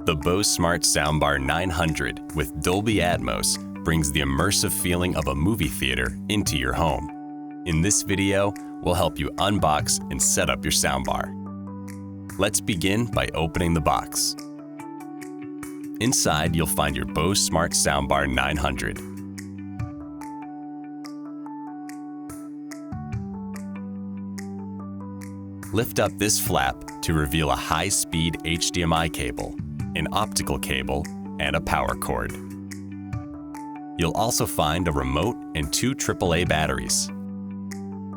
The Bose Smart Soundbar 900 with Dolby Atmos brings the immersive feeling of a movie theater into your home. In this video, we'll help you unbox and set up your soundbar. Let's begin by opening the box. Inside, you'll find your Bose Smart Soundbar 900. Lift up this flap to reveal a high-speed HDMI cable, an optical cable, and a power cord. You'll also find a remote and two AAA batteries.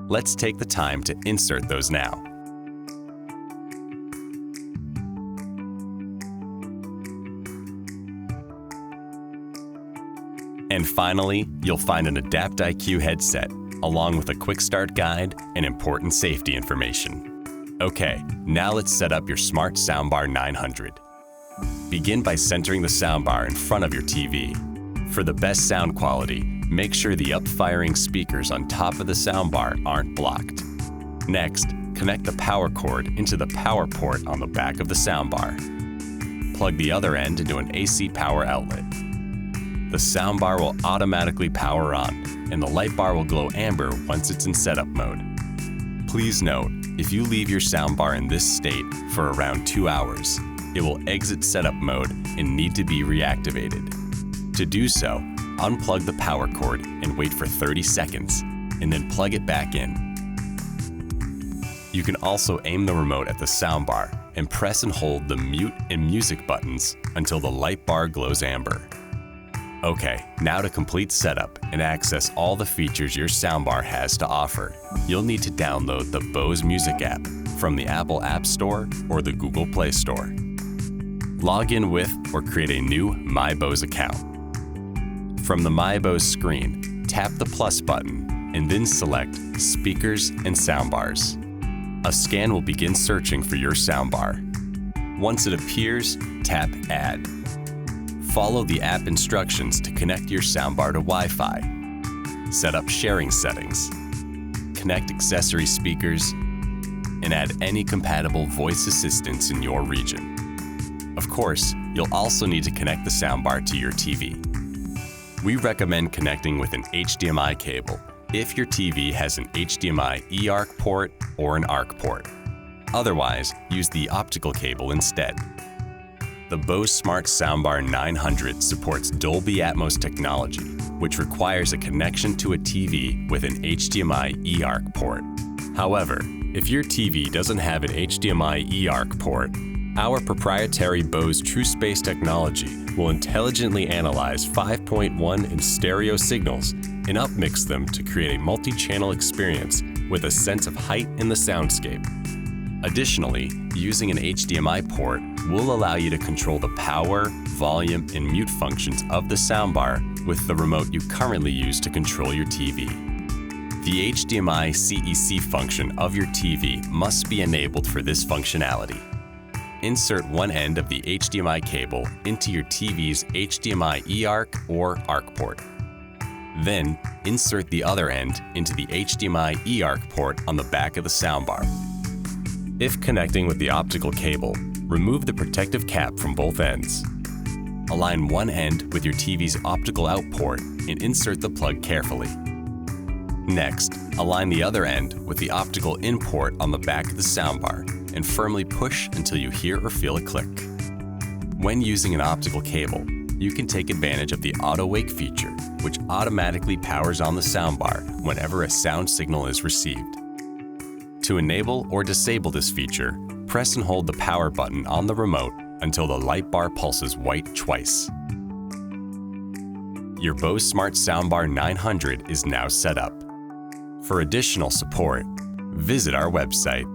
Let's take the time to insert those now. And finally, you'll find an Adapt IQ headset, along with a quick start guide and important safety information. Okay, now let's set up your Smart Soundbar 900. Begin by centering the soundbar in front of your TV. For the best sound quality, make sure the up-firing speakers on top of the soundbar aren't blocked. Next, connect the power cord into the power port on the back of the soundbar. Plug the other end into an AC power outlet. The soundbar will automatically power on, and the light bar will glow amber once it's in setup mode. Please note, if you leave your soundbar in this state for around 2 hours, it will exit setup mode and need to be reactivated. To do so, unplug the power cord and wait for 30 seconds, and then plug it back in. You can also aim the remote at the soundbar and press and hold the mute and music buttons until the light bar glows amber. Okay, now to complete setup and access all the features your soundbar has to offer, you'll need to download the Bose Music App from the Apple App Store or the Google Play Store. Log in with or create a new My Bose account. From the My Bose screen, tap the plus button and then select Speakers and Soundbars. A scan will begin searching for your soundbar. Once it appears, tap Add. Follow the app instructions to connect your soundbar to Wi-Fi. Set up sharing settings. Connect accessory speakers, and add any compatible voice assistants in your region. Of course, you'll also need to connect the soundbar to your TV. We recommend connecting with an HDMI cable if your TV has an HDMI eARC port or an ARC port. Otherwise, use the optical cable instead. The Bose Smart Soundbar 900 supports Dolby Atmos technology, which requires a connection to a TV with an HDMI eARC port. However, if your TV doesn't have an HDMI eARC port, our proprietary Bose TrueSpace technology will intelligently analyze 5.1 and stereo signals and upmix them to create a multi-channel experience with a sense of height in the soundscape. Additionally, using an HDMI port will allow you to control the power, volume, and mute functions of the soundbar with the remote you currently use to control your TV. The HDMI CEC function of your TV must be enabled for this functionality. Insert one end of the HDMI cable into your TV's HDMI eARC or ARC port. Then, insert the other end into the HDMI eARC port on the back of the soundbar. If connecting with the optical cable, remove the protective cap from both ends. Align one end with your TV's optical out port and insert the plug carefully. Next, align the other end with the optical in port on the back of the soundbar and firmly push until you hear or feel a click. When using an optical cable, you can take advantage of the Autowake feature, which automatically powers on the soundbar whenever a sound signal is received. To enable or disable this feature, press and hold the power button on the remote until the light bar pulses white twice. Your Bose Smart Soundbar 900 is now set up. For additional support, visit our website